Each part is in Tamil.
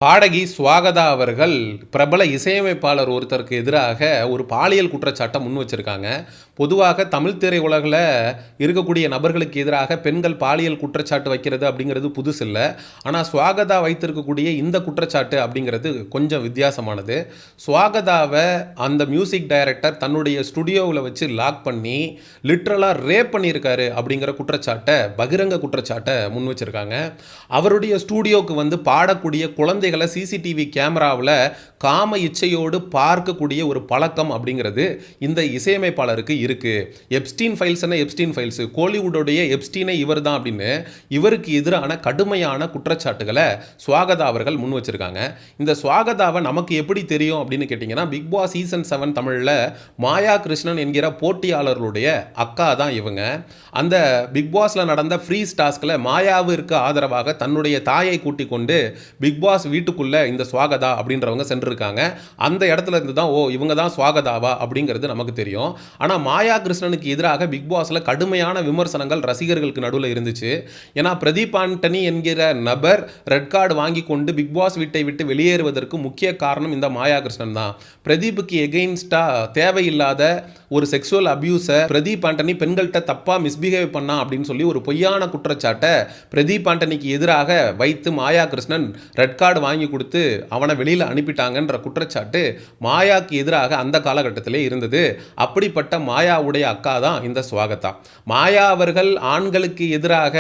பாடகி ஸ்வாகதா அவர்கள் பிரபல இசையமைப்பாளர் ஒருத்தருக்கு எதிராக ஒரு பாலியல் குற்றச்சாட்டை முன் வச்சிருக்காங்க. பொதுவாக தமிழ் திரையுலகில் இருக்கக்கூடிய நபர்களுக்கு எதிராக பெண்கள் பாலியல் குற்றச்சாட்டு வைக்கிறது அப்படிங்கிறது புதுசு இல்லை. ஆனால் ஸ்வாகதா வைத்திருக்கக்கூடிய இந்த குற்றச்சாட்டு அப்படிங்கிறது கொஞ்சம் வித்தியாசமானது. ஸ்வாகதாவை அந்த மியூசிக் டைரக்டர் தன்னுடைய ஸ்டுடியோவில் வச்சு லாக் பண்ணி லிட்ரலாக ரேப் பண்ணியிருக்காரு அப்படிங்கிற குற்றச்சாட்டை, பகிரங்க குற்றச்சாட்டை முன் வச்சிருக்காங்க. அவருடைய ஸ்டுடியோவுக்கு வந்து பாடக்கூடிய குழந்தைகளை சிசிடிவி கேமராவில் காம இச்சையோடு பார்க்கக்கூடிய ஒரு பழக்கம் அப்படிங்கிறது இந்த இசையமைப்பாளருக்கு இருக்கு. எப்ஸ்டீன் ஃபைல்ஸ், கோலிவுட்டுடைய எப்ஸ்டீனை இவர் தான் அப்படின்னு இவருக்கு எதிரான கடுமையான குற்றச்சாட்டுகளை ஸ்வாகதா அவர்கள் முன் வச்சிருக்காங்க. இந்த ஸ்வாகதாவை நமக்கு எப்படி தெரியும் அப்படின்னு கேட்டிங்கன்னா, பிக் பாஸ் சீசன் 7 தமிழில் மாயா கிருஷ்ணன் என்கிற போட்டியாளர்களுடைய அக்கா தான் இவங்க. அந்த பிக் பாஸில் நடந்த ஃப்ரீஸ் டாஸ்கில் மாயாவிற்கு ஆதரவாக தன்னுடைய தாயை கூட்டிக் கொண்டு பிக் பாஸ் வீட்டுக்குள்ளே இந்த ஸ்வாகதா அப்படின்றவங்க சென்றிருக்காங்க. அந்த இடத்துல இருந்து தான் இவங்க தான் ஸ்வாகதாவா அப்படிங்கிறது நமக்கு தெரியும். ஆனால் மாயா கிருஷ்ணனுக்கு எதிராக பிக் பாஸில் கடுமையான விமர்சனங்கள் ரசிகர்களுக்கு நடுவில் இருந்துச்சு. ஏன்னா பிரதீப் ஆண்டனி என்கிற நபர் ரெட் கார்டு வாங்கி கொண்டு பிக் பாஸ் வீட்டை விட்டு வெளியேறுவதற்கு முக்கிய காரணம் இந்த மாயா கிருஷ்ணன் தான். பிரதீப்புக்கு எகெயின்ஸ்டா தேவையில்லாத ஒரு செக்ஷுவல் அபியூஸை பிரதீப் ஆண்டனி பெண்கள்கிட்ட தப்பாக மிஸ்பிஹேவ் பண்ணா அப்படின்னு சொல்லி ஒரு பொய்யான குற்றச்சாட்டை பிரதீப் ஆண்டனிக்கு எதிராக வைத்து மாயா கிருஷ்ணன் ரெட் கார்டு வாங்கி கொடுத்து அவனை வெளியில் அனுப்பிட்டாங்கன்ற குற்றச்சாட்டு மாயாவுக்கு எதிராக அந்த காலகட்டத்திலே இருந்தது. அப்படிப்பட்ட மாயாவுடைய அக்கா தான் இந்த ஸ்வாகதா. மாயா அவர்கள் ஆண்களுக்கு எதிராக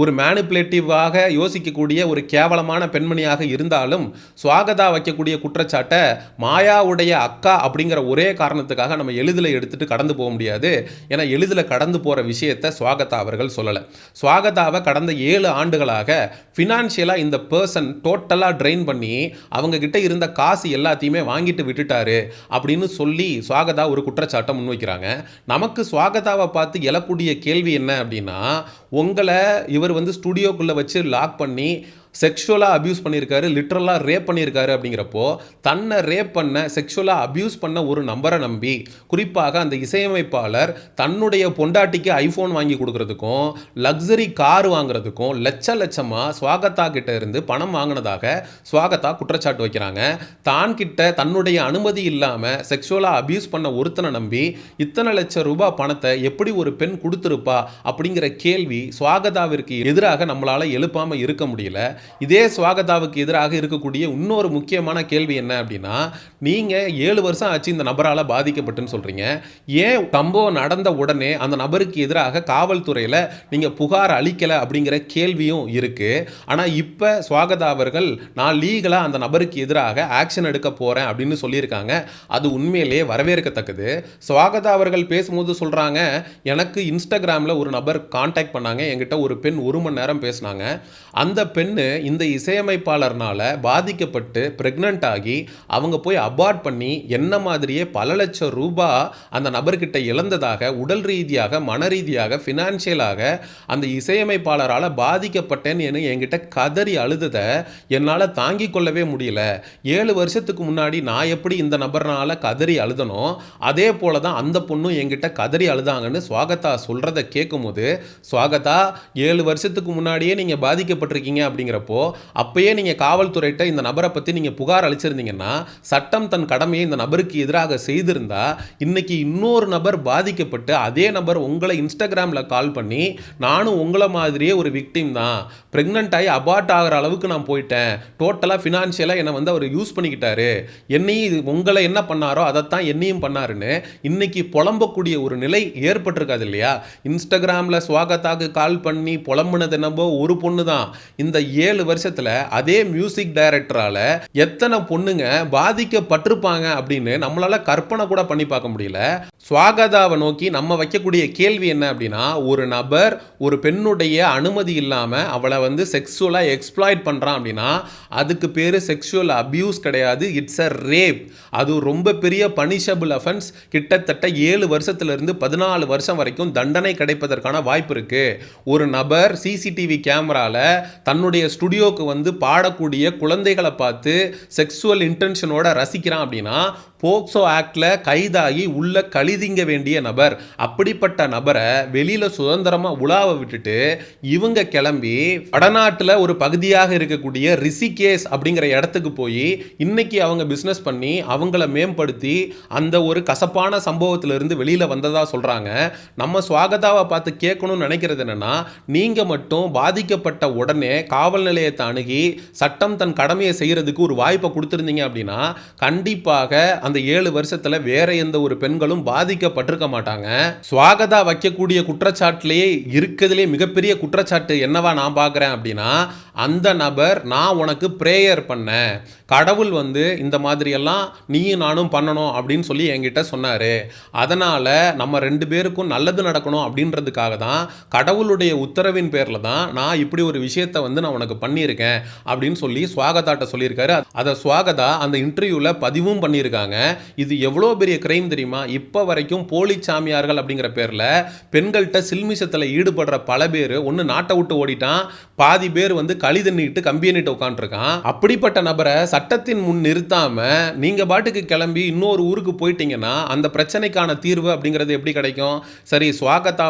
ஒரு மேனிப்புலேட்டிவாக யோசிக்கக்கூடிய ஒரு கேவலமான பெண்மணியாக இருந்தாலும் ஸ்வாகதா வைக்கக்கூடிய குற்றச்சாட்டை மாயாவுடைய அக்கா அப்படிங்கிற ஒரே காரணத்துக்காக நம்ம எளிதில் எடுத்துட்டு கடந்து போக முடியாது. ஏன்னா எளிதில் கடந்து போகிற விஷயத்தை ஸ்வாகதா அவர்கள் சொல்லலை. ஸ்வாகதாவை கடந்த 7 ஆண்டுகளாக ஃபினான்ஷியலாக இந்த பர்சன் டோட்டலாக ட்ரெயின் பண்ணி அவங்க கிட்ட இருந்த காசு எல்லாத்தையுமே வாங்கிட்டு விட்டுட்டாரு அப்படின்னு சொல்லி ஸ்வாகதா ஒரு குற்றச்சாட்டை முன்வைக்கிறாங்க. நமக்கு ஸ்வாகதாவை பார்த்து எழக்கூடிய கேள்வி என்ன அப்படின்னா, உங்களை இவர் வந்து ஸ்டுடியோக்குள்ளே வச்சு லாக் பண்ணி செக்ஷுவலாக அப்யூஸ் பண்ணியிருக்காரு, லிட்ரலாக ரேப் பண்ணியிருக்காரு. அப்படிங்கிறப்போ தன்னை ரேப் பண்ண, செக்ஷுவலாக அப்யூஸ் பண்ண ஒரு நம்பரை நம்பி, குறிப்பாக அந்த இசையமைப்பாளர் தன்னுடைய பொண்டாட்டிக்கு ஐஃபோன் வாங்கி கொடுக்கறதுக்கும் லக்ஸரி கார் வாங்குறதுக்கும் லட்சமாக ஸ்வாகதா கிட்ட இருந்து பணம் வாங்கினதாக ஸ்வாகதா குற்றச்சாட்டு வைக்கிறாங்க. தான் கிட்ட தன்னுடைய அனுமதி இல்லாமல் செக்ஷுவலாக அப்யூஸ் பண்ண ஒருத்தனை நம்பி இத்தனை லட்சம் ரூபாய் பணத்தை எப்படி ஒரு பெண் கொடுத்துருப்பா அப்படிங்கிற கேள்வி ஸ்வாகதாவிற்கு எதிராக நம்மளால் எழுப்பாமல் இருக்க முடியல. இதே ஸ்வாகதாவுக்கு எதிராக இருக்கக்கூடிய இன்னொரு முக்கியமான கேள்வி என்ன அப்படின்னா, நீங்கள் 7 வருஷம் ஆச்சு இந்த நபரால் பாதிக்கப்பட்டுன்னு சொல்கிறீங்க. ஏன் சம்பவம் நடந்த உடனே அந்த நபருக்கு எதிராக காவல்துறையில் நீங்கள் புகார் அளிக்கலை அப்படிங்கிற கேள்வியும் இருக்குது. ஆனால் இப்போ ஸ்வாகதா அவர்கள் நான் லீகலாக அந்த நபருக்கு எதிராக ஆக்ஷன் எடுக்க போகிறேன் அப்படின்னு சொல்லியிருக்காங்க. அது உண்மையிலேயே வரவேற்கத்தக்கது. ஸ்வாகதா அவர்கள் பேசும்போது சொல்கிறாங்க, எனக்கு இன்ஸ்டாகிராமில் ஒரு நபர் கான்டாக்ட் பண்ணாங்க, என்கிட்ட ஒரு பெண் 1 மணி நேரம் பேசினாங்க. அந்த பெண் இந்த இசையமைப்பாளர்னால பாதிக்கப்பட்டு பிரெக்னன்ட் ஆகி அவங்க போய் அபார்ட் பண்ணி என்ன மாதிரியே பல லட்சம் ரூபாய் அந்த நபர்கிட்ட இழந்ததாக, உடல் ரீதியாக, மன ரீதியாக, ஃபினான்ஷியலாக அந்த இசையமைப்பாளரால் பாதிக்கப்பட்டேன்னு என்கிட்ட கதறி அழுததை என்னால் தாங்கிக் கொள்ளவே முடியல. 7 வருஷத்துக்கு முன்னாடி நான் எப்படி இந்த நபர்னால கதறி அழுதனோ அதே போல தான் அந்த பொண்ணும் என்கிட்ட கதறி அழுதாங்கன்னு ஸ்வாகதா சொல்கிறத கேட்கும்போது, ஸ்வாகதா 7 வருஷத்துக்கு முன்னாடியே நீங்கள் பாதிக்கப்பட்டிருக்கீங்க அப்படிங்கிறப்போ அப்பயே நீங்கள் காவல்துறையிட்ட இந்த நபரை பற்றி நீங்கள் புகார் அளிச்சிருந்தீங்கன்னா, சட்டம் தன் கடமையை இந்த நபருக்கு எதிராக செய்திருந்தா, இன்னைக்கு இன்னொரு நபர் பாதிக்கப்பட்டு அதே நபர் உங்களை இன்ஸ்டாகிராமில் கால் பண்ணி நானும் உங்களை மாதிரியே ஒரு விக்டிம் தான், பிரெக்னன்ட் ஆகி அபார்ட் ஆகிற அளவுக்கு நான் போயிட்டேன், டோட்டலாக ஃபினான்ஷியலாக என்னை வந்து அவர் யூஸ் பண்ணிக்கிட்டாரு, என்னையும் உங்களை என்ன பண்ணாரோ அதைத்தான் என்னையும் பண்ணாருன்னு இன்னைக்கு புலம்பக்கூடிய ஒரு நிலை ஏற்பட்டிருக்காது இல்லையா? இன்ஸ்டாகிராமில் ஸ்வாகதாக்கு கால் பண்ணி புலம்புனது என்னவோ ஒரு பொண்ணு தான். இந்த 7 வருஷத்துல அதே மியூசிக் டைரக்டரால எத்தனை பொண்ணுங்க பாதிக்கப்பட்டிருப்பாங்க அப்படின்னு நம்மளால கற்பனை கூட பண்ணி பார்க்க முடியல. ஸ்வாகதாவை நோக்கி நம்ம வைக்கக்கூடிய கேள்வி என்ன அப்படின்னா, ஒரு நபர் ஒரு பெண்ணுடைய அனுமதி இல்லாமல் அவளை வந்து செக்ஷுவலாக எக்ஸ்ப்ளாய்ட் பண்ணுறான் அப்படின்னா அதுக்கு பேர் செக்ஷுவல் அபியூஸ் கிடையாது, இட்ஸ் அ ரேப். அது ரொம்ப பெரிய பனிஷபிள் அஃபென்ஸ். கிட்டத்தட்ட 7 வருஷத்துலேருந்து 14 வருஷம் வரைக்கும் தண்டனை கிடைப்பதற்கான வாய்ப்பு இருக்கு. ஒரு நபர் சிசிடிவி கேமரால தன்னுடைய ஸ்டுடியோக்கு வந்து பாடக்கூடிய குழந்தைகளை பார்த்து செக்ஸுவல் இன்டென்ஷனோட ரசிக்கிறான் அப்படின்னா போக்சோ ஆக்டில் கைதாகி உள்ள கழிது கழிதிங்க வேண்டிய நபர். அப்படிப்பட்ட நபரை வெளியில சுதந்திரமா உலாவ விட்டுட்டு இவங்க கிளம்பி வடநாட்டுல ஒரு பகுதியாக இருக்கக்கூடிய ரிஷிகேஷ் அப்படிங்கிற இடத்துக்கு போய் இன்னைக்கு அவங்க பிசினஸ் பண்ணி அவங்கள மேம்படுத்தி அந்த ஒரு கசப்பான சம்பவத்திலிருந்து வெளியில வந்ததா சொல்றாங்க. நம்ம சுவாகதாவை பார்த்து கேட்கணும்னு நினைக்கிறது என்னன்னா, நீங்க மட்டும் பாதிக்கப்பட்ட உடனே காவல் நிலையத்தை அணுகி சட்டம் தன் கடமையை செய்யறதுக்கு ஒரு வாய்ப்பை கொடுத்திருந்தீங்க அப்படின்னா கண்டிப்பாக அந்த 7 வருஷத்துல வேற எந்த ஒரு பெண்களும் பாதிக்கப்பட்டிருக்க மாட்டாங்க. சுவாகதா வைக்கக்கூடிய குற்றச்சாட்டிலேயே இருக்கிறதுலே மிகப்பெரிய குற்றச்சாட்டு என்னவா நான் பார்க்குறேன் அப்படின்னா, அந்த நபர் நான் உனக்கு பிரேயர் பண்ணேன், கடவுள் இந்த மாதிரியெல்லாம் நீயும் நானும் பண்ணணும் அப்படின்னு சொல்லி என்கிட்ட சொன்னார், அதனால் நம்ம 2 பேருக்கும் நல்லது நடக்கணும் அப்படின்றதுக்காக தான் கடவுளுடைய உத்தரவின் பேரில் தான் நான் இப்படி ஒரு விஷயத்தை நான் உனக்கு பண்ணியிருக்கேன் அப்படின்னு சொல்லி சுவாகதாட்ட சொல்லியிருக்காரு. அதை சுவாகதா அந்த இன்டர்வியூவில் பதிவும் பண்ணியிருக்காங்க. இது எவ்வளோ பெரிய கிரைம் தெரியுமா? இப்போ வரைக்கும் போலி சாமியார்கள் அப்படிங்கிற பேரில் பெண்கள்கிட்ட சில்மிஷத்தில் ஈடுபடுற பல பேர் ஒன்று நாட்டை விட்டு ஓடிட்டான், பாதி பேர் களி தண்ணிட்டு கம்பியனிட்டு உட்காந்துருக்கான். அப்படிப்பட்ட நபரை சட்டத்தின் முன் நிறுத்தாம நீங்க பாட்டுக்கு கிளம்பி இன்னொரு ஊருக்கு போயிட்டீங்கன்னா அந்த பிரச்சனைக்கான தீர்வு அப்படிங்கிறது எப்படி கிடைக்கும்? சரி, சுவாகதா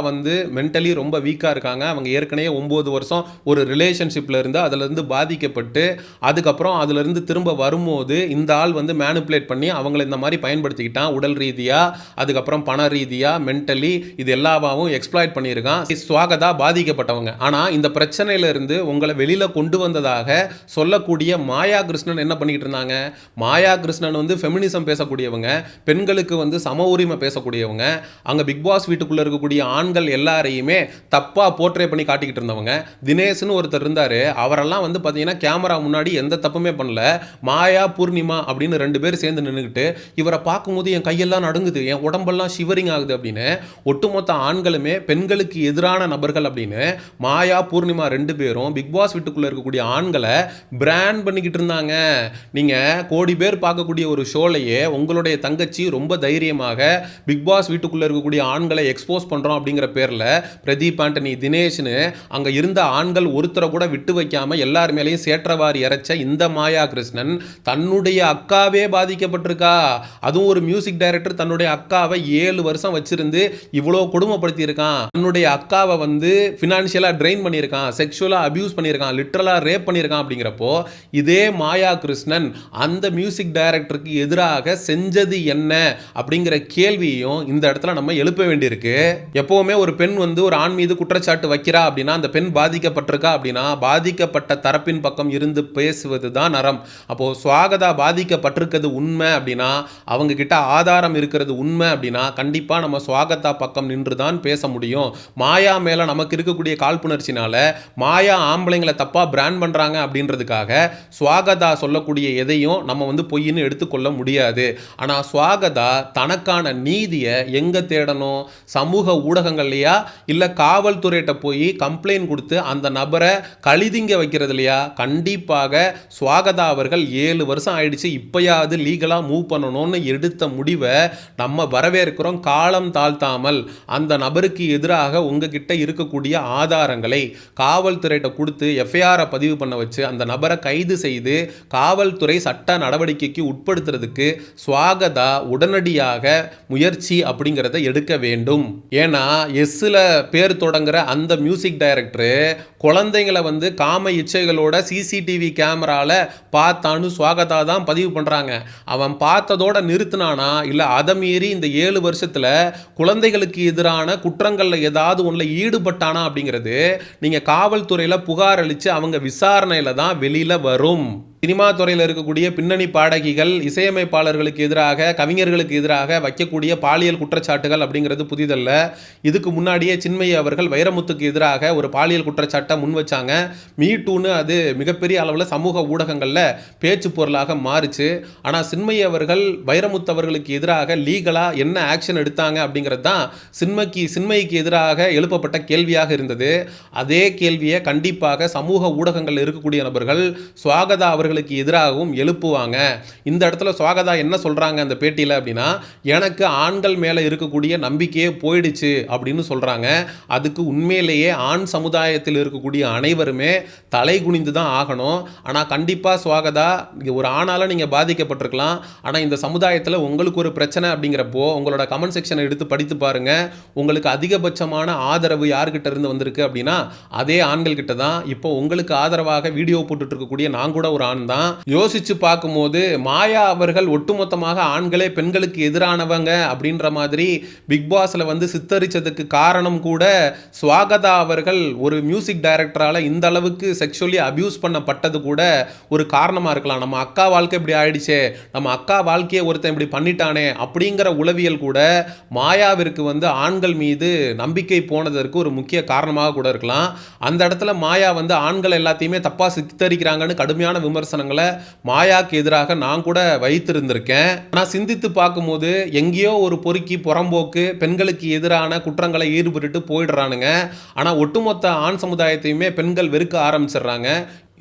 மென்டலி ரொம்ப வீக்கா இருக்காங்க. அவங்க ஏற்கனவே 9 வருஷம் ஒரு ரிலேஷன்ஷிப்ல இருந்து அதுல இருந்து பாதிக்கப்பட்டு அதுக்கப்புறம் அதுல இருந்து திரும்ப வரும்போது இந்த ஆள் மேனிபுலேட் பண்ணி அவங்களை இந்த மாதிரி பயன்படுத்திக்கிட்டான். உடல் ரீதியா, அதுக்கப்புறம் பண ரீதியா, மென்டலி இது எல்லாவும் எக்ஸ்ப்ளாய்ட் பண்ணியிருக்கான். சுவாகதா பாதிக்கப்பட்டவங்க. ஆனா இந்த பிரச்சனையில இருந்து உங்களை வெளியில கொண்டு வந்ததாக சொல்லக்கூடிய மாயா கிருஷ்ணன் என்ன பண்ணிட்டு இருந்தாங்க? மாயா கிருஷ்ணன் ஃபெமினிசம் பேசக்கூடியவங்க, பெண்களுக்கு சம உரிமை பேசக்கூடியவங்க, அங்க பிக் பாஸ் வீட்டுக்குள்ள இருக்கக்கூடிய ஆண்கள் எல்லாரையுமே தப்பா போர்ட்ரே பண்ணி காட்டிக்கிட்டு இருந்தவங்க. தினேஷ்னு ஒருத்தர் இருந்தாரு, அவரெல்லாம் பாத்தீங்கன்னா கேமரா முன்னாடி எந்த தப்புமே பண்ணல. மாயா பூர்ணிமா அப்படின்னு 2 பேர் சேர்ந்து நின்றுக்கிட்டு இவரை பார்க்கும்போது என் கையெல்லாம் நடுங்குது, என் உடம்பெல்லாம் ஷிவரிங் ஆகுது அப்படின்னு ஒட்டுமொத்த ஆண்களுமே பெண்களுக்கு எதிரான நபர்கள் அப்படின்னு மாயா பூர்ணிமா 2 பேரும் பிக் பாஸ் வீட்டுக்குள்ள இருக்கக்கூடிய ஆண்களை பிராண்ட் பண்ணிக்கிட்டு இருந்தாங்க. நீங்க கோடி பேர் பார்க்கக்கூடிய ஒரு ஷோலையே உங்களுடைய தங்கச்சி ரொம்ப தைரியமாக பிக் பாஸ் வீட்டுக்குள்ள இருக்கக்கூடிய ஆண்களை எக்ஸ்போஸ் பண்றோம் அப்படிங்கிற பேர்ல பிரதீப் ஆண்டனி, தினேஷ்னு அங்க இருந்த ஆண்கள் ஒருத்தரை கூட விட்டு வைக்காம எல்லார் மேலேயும் சேற்றவாரி இறைச்ச இந்த மாயா கிருஷ்ணன் தன்னுடைய அக்காவே பாதிக்கப்பட்டிருக்கா. அதுவும் ஒரு மியூசிக் டைரக்டர் தன்னுடைய அக்காவை 7 வருஷம் வச்சிருந்து இவ்வளோ கொடுமைப்படுத்தி இருக்கான். தன்னுடைய அக்காவை ஃபினான்ஷியலா ட்ரெயின் பண்ணியிருக்கான், செக்ஷுவலா அபியூஸ் பண்ணியிருக்கான், லிட்டரலா ரேப் பண்ணியிருக்கான். அப்படிங்கிறப்போ இதே மாயா கிருஷ்ணன் அந்த மியூசிக் டைரக்டருக்கு எதிராக செஞ்சது என்ன அப்படிங்கிற கேள்வியையும் இந்த இடத்துல நம்ம எழுப்ப வேண்டியிருக்கு. எப்பவுமே ஒரு பெண் ஒரு ஆண் மீது குற்றச்சாட்டு வைக்கிறா அப்படின்னா அந்த பெண் பாதிக்கப்பட்டிருக்கா அப்படின்னா பாதிக்கப்பட்ட தரப்பின் பக்கம் இருந்து பேசுவது தான் நரம். அப்போ சுவாகதா பாதிக்கப்பட்டிருக்கிறது உண்மை அப்படின்னா, அவங்க கிட்ட ஆதாரம் இருக்கிறது உண்மை அப்படின்னா கண்டிப்பா நம்ம சுவாகதா பக்கம் நின்று தான் பேச முடியும். மாயா மேல நமக்கு இருக்கக்கூடிய காழ்ப்புணர்ச்சினால மாயா ஆம்பளைங்களை தப்பா பிராண்ட் பண்றாங்க அப்படின்றதுக்காக சுவாகதா சொல்லக்கூடிய எதையும் நம்ம பொய்ன்னு எடுத்துக்கொள்ள முடியாது. ஆனா சுவாகதா தனக்கான நீதியை எங்க தேடணும்? சமூக ஊடகங்கள்லையா இல்ல காவல்துறையிட்ட போய் கம்ப்ளைண்ட் கொடுத்து அந்த நபரை கழிதிங்க வைக்கிறது இல்லையா? கண்டிப்பாக சுவாகதா அவர்கள் 7 வருஷம் ஆயிடுச்சு, இப்பயாவது லீகலா மூவ் பண்ணணும்னு எடுத்த முடிவை நம்ம வரவேற்கிறோம். காலம் தாழ்த்தாமல் அந்த நபருக்கு எதிராக உங்ககிட்ட இருக்கக்கூடிய ஆதாரங்களை காவல்துறையிட்ட கொடுத்து எஃப்ஐஆரை பதிவு பண்ண வச்சு அந்த நபரை கைது செய்து காவல்துறை சட்ட நடவடிக்கைக்கு உட்படுத்துறதுக்கு சுவாகதா உடனடியாக முயற்சி அப்படிங்கிறத எடுக்க வேண்டும். ஏன்னா எஸ்ல பேர் தொடங்குற அந்த மியூசிக் டைரக்டர் குழந்தைங்களை காம இச்சைகளோட சிசிடிவி கேமரால பார்த்தான்னு சுவாகதா தான் பதிவு பண்றாங்க. அவன் பார்த்ததோட நிறுத்தினானா இல்ல அதை மீறி இந்த 7 வருஷத்துல குழந்தைகளுக்கு எதிரான குற்றங்கள்ல ஏதாவது ஒன்றுல ஈடுபட்டானா அப்படிங்கிறது நீங்க காவல்துறையில புகார் அளிச்சு அவங்க விசாரணையில தான் வெளியில வரும். சினிமா துறையில் இருக்கக்கூடிய பின்னணி பாடகிகள், இசையமைப்பாளர்களுக்கு எதிராக, கவிஞர்களுக்கு எதிராக வைக்கக்கூடிய பாலியல் குற்றச்சாட்டுகள் அப்படிங்கிறது புதிதல்ல. இதுக்கு முன்னாடியே சின்மயி அவர்கள் வைரமுத்துக்கு எதிராக ஒரு பாலியல் குற்றச்சாட்டை முன் வச்சாங்க. மீட்டூன்னு அது மிகப்பெரிய அளவில் சமூக ஊடகங்களில் பேச்சு பொருளாக மாறுச்சு. ஆனால் சின்மயி அவர்கள் வைரமுத்து அவர்களுக்கு எதிராக லீகலாக என்ன ஆக்ஷன் எடுத்தாங்க அப்படிங்கிறது தான் சின்மயிக்கு எதிராக எழுப்பப்பட்ட கேள்வியாக இருந்தது. அதே கேள்வியை கண்டிப்பாக சமூக ஊடகங்களில் இருக்கக்கூடிய நபர்கள் சுவாகதா அவர்கள் நபர்களுக்கு எதிராகவும் எழுப்புவாங்க. இந்த இடத்துல சுவாகதா என்ன சொல்கிறாங்க அந்த பேட்டியில் அப்படின்னா, எனக்கு ஆண்கள் மேலே இருக்கக்கூடிய நம்பிக்கையே போயிடுச்சு அப்படின்னு சொல்கிறாங்க. அதுக்கு உண்மையிலேயே ஆண் சமுதாயத்தில் இருக்கக்கூடிய அனைவருமே தலை குனிந்து தான் ஆகணும். ஆனால் கண்டிப்பாக சுவாகதா, ஒரு ஆணால் நீங்கள் பாதிக்கப்பட்டிருக்கலாம், ஆனால் இந்த சமுதாயத்தில் உங்களுக்கு ஒரு பிரச்சனை அப்படிங்கிறப்போ உங்களோட கமெண்ட் செக்ஷனை எடுத்து படித்து பாருங்கள். உங்களுக்கு அதிகபட்சமான ஆதரவு யார்கிட்ட இருந்து வந்திருக்கு அப்படின்னா அதே ஆண்கள் கிட்ட தான். இப்போ உங்களுக்கு ஆதரவாக வீடியோ போட்டுட்டு இருக்கக்கூடிய நான் கூட ஒரு ஆண் தான். யோசிச்சு பார்க்கும்போது மாயா அவர்கள் ஒட்டுமொத்தமாக ஆண்களே பெண்களுக்கு எதிரானவங்க அப்படின்ற மாதிரி பிக் பாஸ்ல வந்து சித்தரிச்சதுக்கு காரணம் கூட சுவாகதா அவர்கள் ஒரு மியூசிக் டைரக்டரால இந்த அளவுக்கு செக்ஷுவலி அபியூஸ் பண்ணப்பட்டது கூட ஒரு காரணமா இருக்கலாம். நம்ம அக்கா வாழ்க்கை இப்படி ஆயிடுச்சே, நம்ம அக்கா வாழ்க்கையை ஒருத்தன் இப்படி பண்ணிட்டானே அப்படிங்கிற உளவியல் கூட மாயாவிற்கு வந்து ஆண்கள் மீது நம்பிக்கை போனதற்கு ஒரு முக்கிய காரணமாக கூட இருக்கலாம். அந்த இடத்துல மாயா வந்து ஆண்கள் எல்லாத்தையுமே தப்பா சித்தரிக்கிறாங்கன்னு கடுமையான விமர்சனங்களை மாயாக்கு எதிராக நான் கூட வைத்திருந்திருக்கேன். ஆனால் சிந்தித்து பார்க்கும்போது எங்கேயோ ஒரு பொறுக்கி புறம்போக்கு பெண்களுக்கு எதிரான குற்றங்களை ஈடுபட்டு போயிடுறானுங்க. ஆனால் ஒட்டுமொத்த ஆண் சமுதாயத்தையுமே பெண்கள் வெறுக்க ஆரம்பிச்சிடுறாங்க.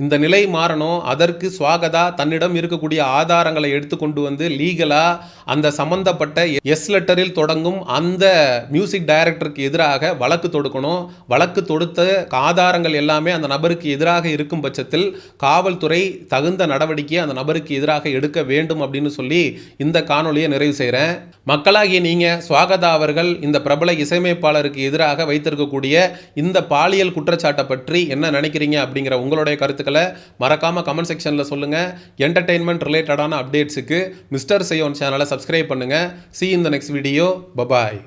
இந்த நிலை மாறணும். அதற்கு சுவாகதா தன்னிடம் இருக்கக்கூடிய ஆதாரங்களை எடுத்துக்கொண்டு வந்து லீகலாக அந்த சம்பந்தப்பட்ட எஸ் லெட்டரில் தொடங்கும் அந்த மியூசிக் டைரக்டருக்கு எதிராக வழக்கு தொடுக்கணும். வழக்கு தொடுத்த ஆதாரங்கள் எல்லாமே அந்த நபருக்கு எதிராக இருக்கும் பட்சத்தில் காவல்துறை தகுந்த நடவடிக்கையை அந்த நபருக்கு எதிராக எடுக்க வேண்டும் அப்படின்னு சொல்லி இந்த காணொலியை நிறைவு செய்கிறேன். மக்களாகிய நீங்கள் சுவாகதா அவர்கள் இந்த பிரபல இசையமைப்பாளருக்கு எதிராக வைத்திருக்கக்கூடிய இந்த பாலியல் குற்றச்சாட்டை பற்றி என்ன நினைக்கிறீங்க அப்படிங்கிற உங்களுடைய கருத்துக்களை மறக்காம கமெண்ட் செக்ஷன்ல சொல்லுங்க. என்டர்டெயின்மெண்ட் ரிலேட்டடான அப்டேட்ஸுக்கு மிஸ்டர் செய்யோன் சேனலை சப்ஸ்கிரைப் பண்ணுங்க. See you in the next video. Bye bye.